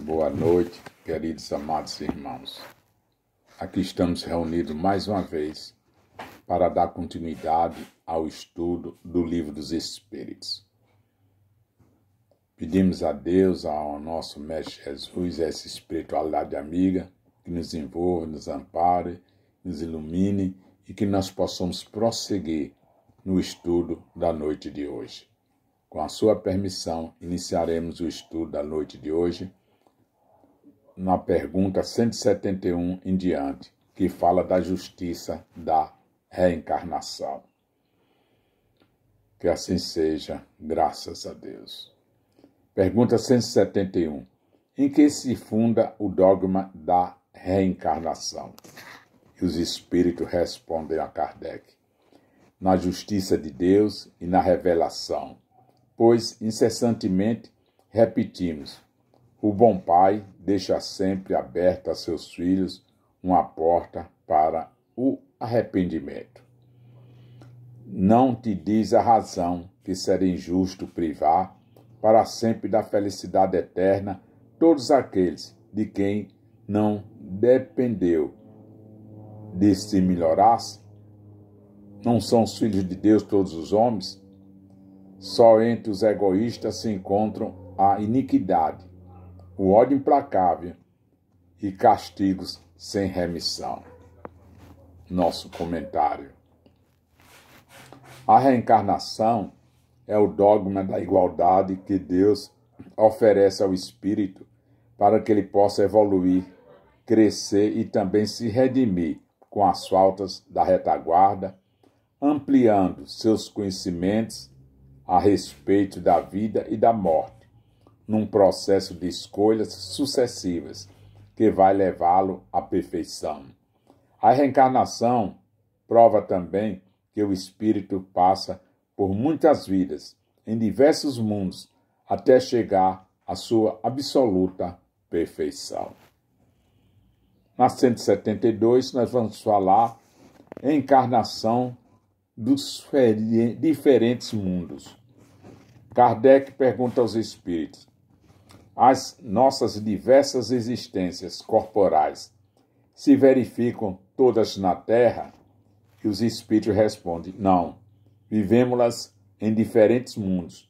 Boa noite, queridos amados irmãos. Aqui estamos reunidos mais uma vez para dar continuidade ao estudo do Livro dos Espíritos. Pedimos a Deus, ao nosso Mestre Jesus, essa espiritualidade amiga, que nos envolva, nos ampare, nos ilumine e que nós possamos prosseguir no estudo da noite de hoje. Com a sua permissão, iniciaremos o estudo da noite de hoje na pergunta 171 em diante, que fala da justiça da reencarnação. Que assim seja, graças a Deus. Pergunta 171. Em que se funda o dogma da reencarnação? E os espíritos respondem a Kardec. Na justiça de Deus e na revelação, pois incessantemente repetimos: o bom pai deixa sempre aberta a seus filhos uma porta para o arrependimento. Não te diz a razão que seria injusto privar para sempre da felicidade eterna todos aqueles de quem não dependeu de se melhorasse? Não são os filhos de Deus todos os homens? Só entre os egoístas se encontram a iniquidade, o ódio implacável e castigos sem remissão. Nosso comentário. A reencarnação é o dogma da igualdade que Deus oferece ao espírito para que ele possa evoluir, crescer e também se redimir com as faltas da retaguarda, ampliando seus conhecimentos a respeito da vida e da morte, num processo de escolhas sucessivas que vai levá-lo à perfeição. A reencarnação prova também que o espírito passa por muitas vidas, em diversos mundos, até chegar à sua absoluta perfeição. Na 172, nós vamos falar encarnação dos diferentes mundos. Kardec pergunta aos espíritos: as nossas diversas existências corporais se verificam todas na Terra? E os espíritos respondem: não, vivemos-las em diferentes mundos.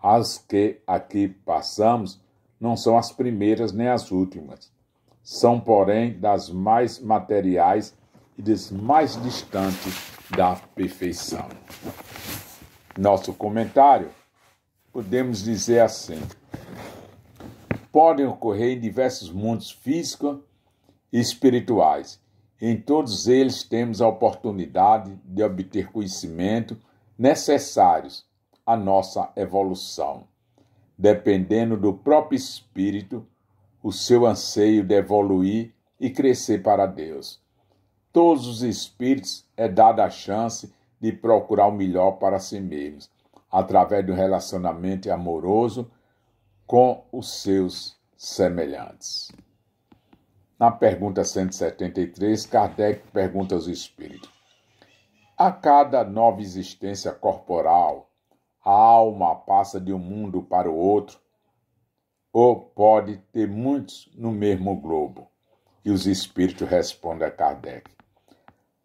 As que aqui passamos não são as primeiras nem as últimas. São, porém, das mais materiais e das mais distantes da perfeição. Nosso comentário, podemos dizer assim: podem ocorrer em diversos mundos físicos e espirituais. Em todos eles temos a oportunidade de obter conhecimento necessários à nossa evolução, dependendo do próprio espírito, o seu anseio de evoluir e crescer para Deus. Todos os espíritos é dada a chance de procurar o melhor para si mesmos, através do relacionamento amoroso com os seus semelhantes. Na pergunta 173, Kardec pergunta aos espíritos: a cada nova existência corporal, a alma passa de um mundo para o outro, ou pode ter muitos no mesmo globo? E os espíritos respondem a Kardec: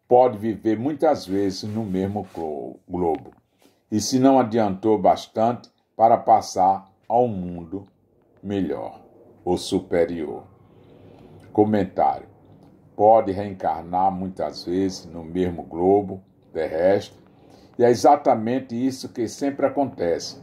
pode viver muitas vezes no mesmo globo, e se não adiantou bastante para passar ao mundo melhor ou superior. Comentário: pode reencarnar muitas vezes no mesmo globo terrestre, e é exatamente isso que sempre acontece,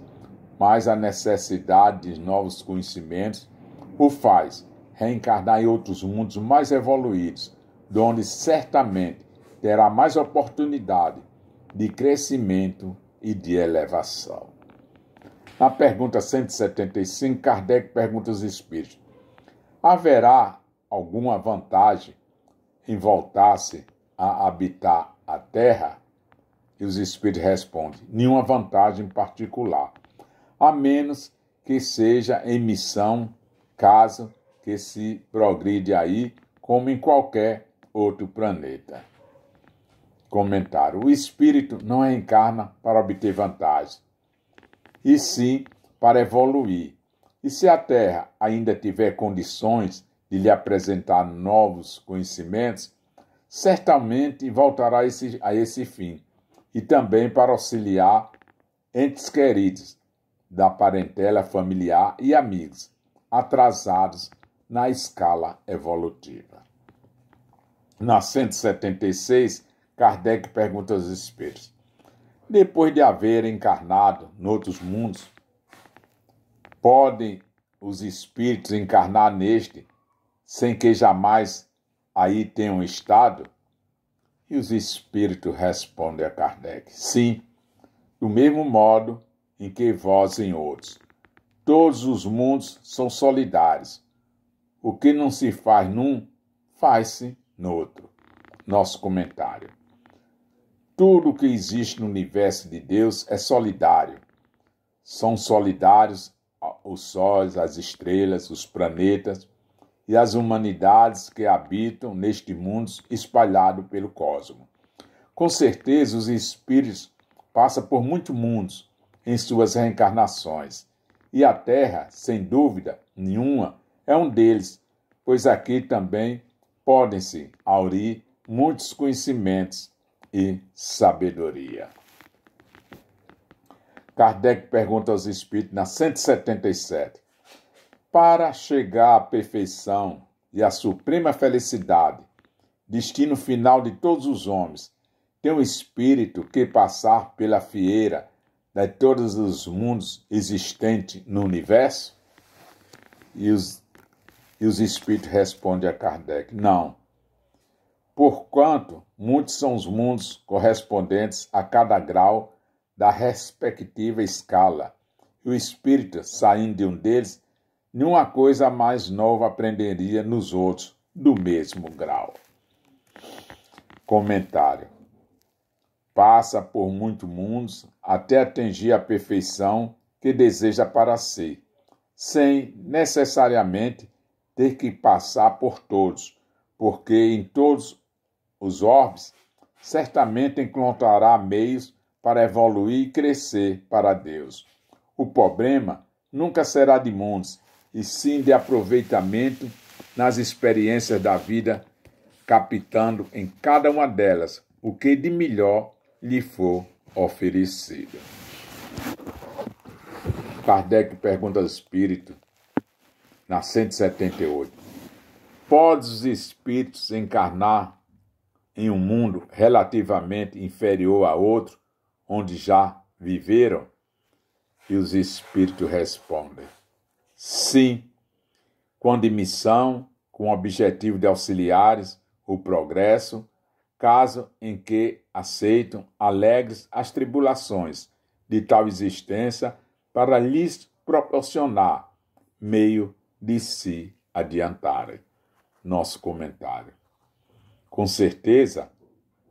mas a necessidade de novos conhecimentos o faz reencarnar em outros mundos mais evoluídos, onde certamente terá mais oportunidade de crescimento e de elevação. Na pergunta 175, Kardec pergunta aos espíritos: haverá alguma vantagem em voltar-se a habitar a Terra? E os espíritos respondem: nenhuma vantagem particular, a menos que seja em missão, caso que se progride aí, como em qualquer outro planeta. Comentário: o espírito não reencarna para obter vantagem, e sim para evoluir. E se a Terra ainda tiver condições de lhe apresentar novos conhecimentos, certamente voltará a esse fim, e também para auxiliar entes queridos da parentela familiar e amigos, atrasados na escala evolutiva. Na 176, Kardec pergunta aos espíritos: depois de haver encarnado noutros mundos, podem os espíritos encarnar neste, sem que jamais aí tenham estado? E os espíritos respondem a Kardec: sim, do mesmo modo em que vós em outros. Todos os mundos são solidários. O que não se faz num, faz-se no outro. Nosso comentário. Tudo o que existe no universo de Deus é solidário. São solidários os sóis, as estrelas, os planetas e as humanidades que habitam neste mundo espalhado pelo cosmos. Com certeza, os espíritos passam por muitos mundos em suas reencarnações, e a Terra, sem dúvida nenhuma, é um deles, pois aqui também podem-se aurir muitos conhecimentos e sabedoria. Kardec pergunta aos espíritos na 177: para chegar à perfeição e à suprema felicidade, destino final de todos os homens, tem o espírito que passar pela fieira de todos os mundos existentes no universo? E os espíritos respondem a Kardec: não. Porquanto muitos são os mundos correspondentes a cada grau da respectiva escala, e o espírito, saindo de um deles, nenhuma coisa mais nova aprenderia nos outros do mesmo grau. Comentário. Passa por muitos mundos até atingir a perfeição que deseja para si, sem necessariamente ter que passar por todos, porque em todos os orbes certamente encontrará meios para evoluir e crescer para Deus. O problema nunca será de mundos, e sim de aproveitamento nas experiências da vida, captando em cada uma delas o que de melhor lhe for oferecido. Kardec pergunta ao espírito, na 178, podem os espíritos encarnar em um mundo relativamente inferior a outro, onde já viveram? E os espíritos respondem: sim, com missão, com o objetivo de auxiliares o progresso, caso em que aceitam alegres as tribulações de tal existência para lhes proporcionar meio de se adiantarem. Nosso comentário. Com certeza,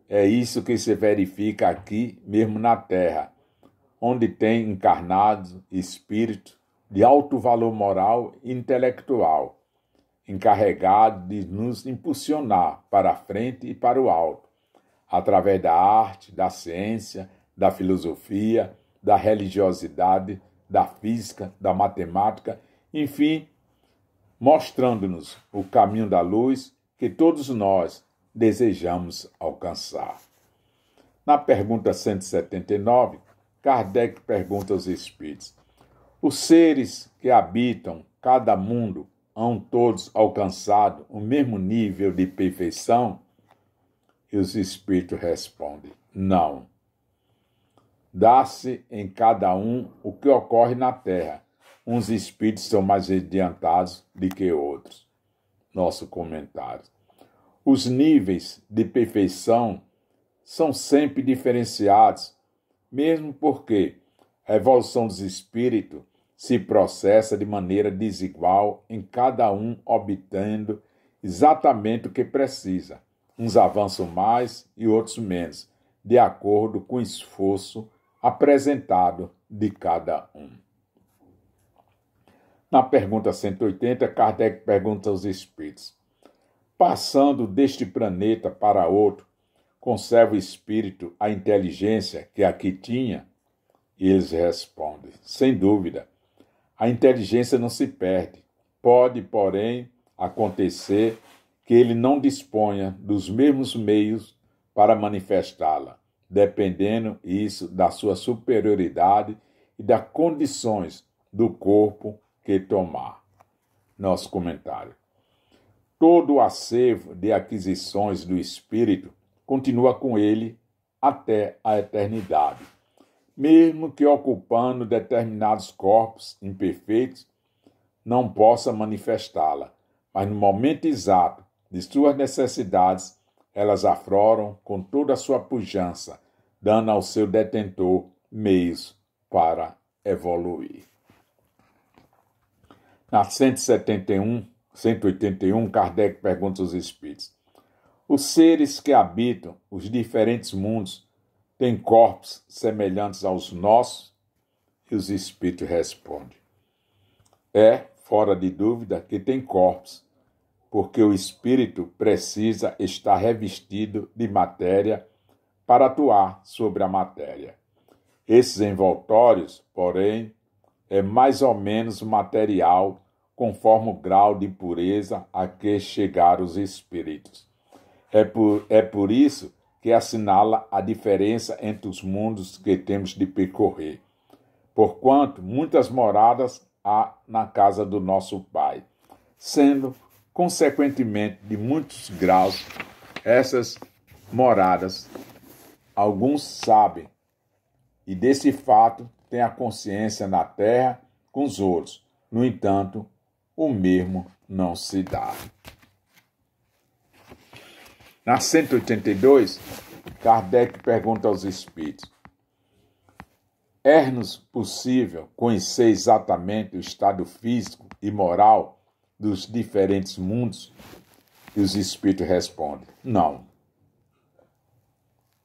é isso que se verifica aqui mesmo na Terra, onde tem encarnados espíritos de alto valor moral e intelectual, encarregado de nos impulsionar para a frente e para o alto, através da arte, da ciência, da filosofia, da religiosidade, da física, da matemática, enfim, mostrando-nos o caminho da luz que todos nós desejamos alcançar. Na pergunta 179, Kardec pergunta aos espíritos: os seres que habitam cada mundo hão todos alcançado o mesmo nível de perfeição? E os espíritos respondem: não. Dá-se em cada um o que ocorre na Terra. Uns espíritos são mais adiantados do que outros. Nosso comentário. Os níveis de perfeição são sempre diferenciados, mesmo porque a evolução dos espíritos se processa de maneira desigual em cada um, obtendo exatamente o que precisa. Uns avançam mais e outros menos, de acordo com o esforço apresentado de cada um. Na pergunta 180, Kardec pergunta aos espíritos: passando deste planeta para outro, conserva o espírito a inteligência que aqui tinha? E eles respondem: sem dúvida. a inteligência não se perde. Pode, porém, acontecer que ele não disponha dos mesmos meios para manifestá-la, dependendo isso da sua superioridade e das condições do corpo que tomar. Nosso comentário. Todo o acervo de aquisições do espírito continua com ele até a eternidade. Mesmo que ocupando determinados corpos imperfeitos, não possa manifestá-la, mas no momento exato de suas necessidades, elas afloram com toda a sua pujança, dando ao seu detentor meios para evoluir. Na 181, Kardec pergunta aos espíritos: os seres que habitam os diferentes mundos têm corpos semelhantes aos nossos? E os espíritos respondem: é, fora de dúvida, que tem corpos, porque o espírito precisa estar revestido de matéria para atuar sobre a matéria. Esses envoltórios, porém, é mais ou menos material conforme o grau de pureza a que chegaram os espíritos. É por isso que assinala a diferença entre os mundos que temos de percorrer, porquanto muitas moradas há na casa do nosso Pai, sendo, consequentemente, de muitos graus essas moradas. Alguns sabem, e desse fato têm a consciência na terra com os outros. No entanto, o mesmo não se dá. Na 182, Kardec pergunta aos espíritos: é-nos possível conhecer exatamente o estado físico e moral dos diferentes mundos? E os espíritos respondem: não.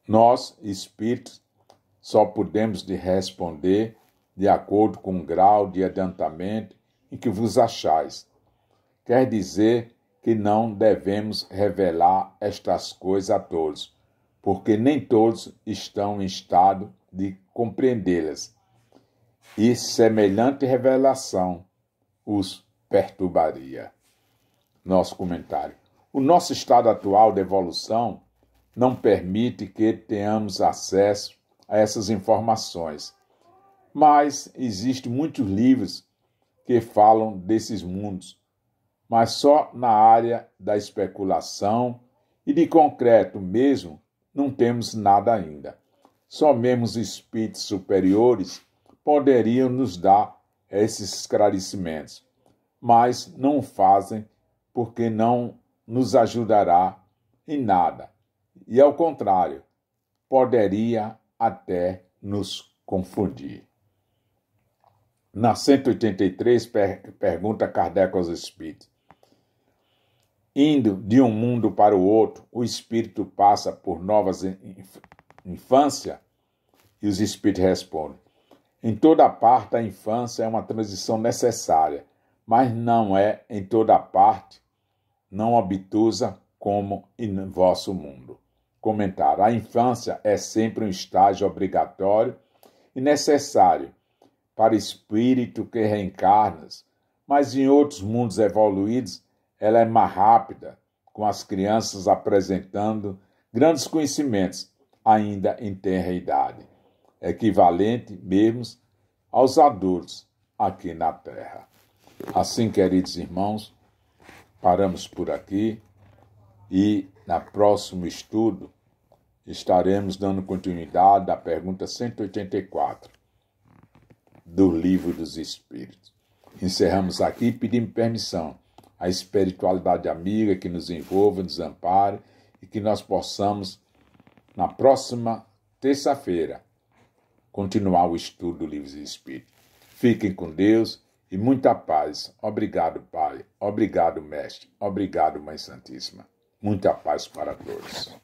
Nós, espíritos, só podemos responder de acordo com o grau de adiantamento em que vos achais. Quer dizer que não devemos revelar estas coisas a todos, porque nem todos estão em estado de compreendê-las, e semelhante revelação os perturbaria. Nosso comentário. O nosso estado atual de evolução não permite que tenhamos acesso a essas informações, mas existem muitos livros que falam desses mundos, mas só na área da especulação e de concreto mesmo não temos nada ainda. Só mesmo os espíritos superiores poderiam nos dar esses esclarecimentos, mas não o fazem porque não nos ajudará em nada. E, ao contrário, poderia até nos confundir. Na 183, pergunta Kardec aos espíritos: indo de um mundo para o outro, o espírito passa por novas infância? E os espíritos respondem: em toda parte a infância é uma transição necessária, mas não é em toda parte, não obtusa como em vosso mundo. Comentário: a infância é sempre um estágio obrigatório e necessário para o espírito que reencarnas, mas em outros mundos evoluídos ela é mais rápida, com as crianças apresentando grandes conhecimentos ainda em tenra idade, equivalente mesmo aos adultos aqui na Terra. Assim, queridos irmãos, paramos por aqui e, no próximo estudo, estaremos dando continuidade à pergunta 184 do Livro dos Espíritos. Encerramos aqui e pedimos permissão à espiritualidade amiga que nos envolva, nos ampare e que nós possamos, na próxima terça-feira, continuar o estudo do Livro dos Espíritos. Fiquem com Deus e muita paz. Obrigado, Pai. Obrigado, Mestre. Obrigado, Mãe Santíssima. Muita paz para todos.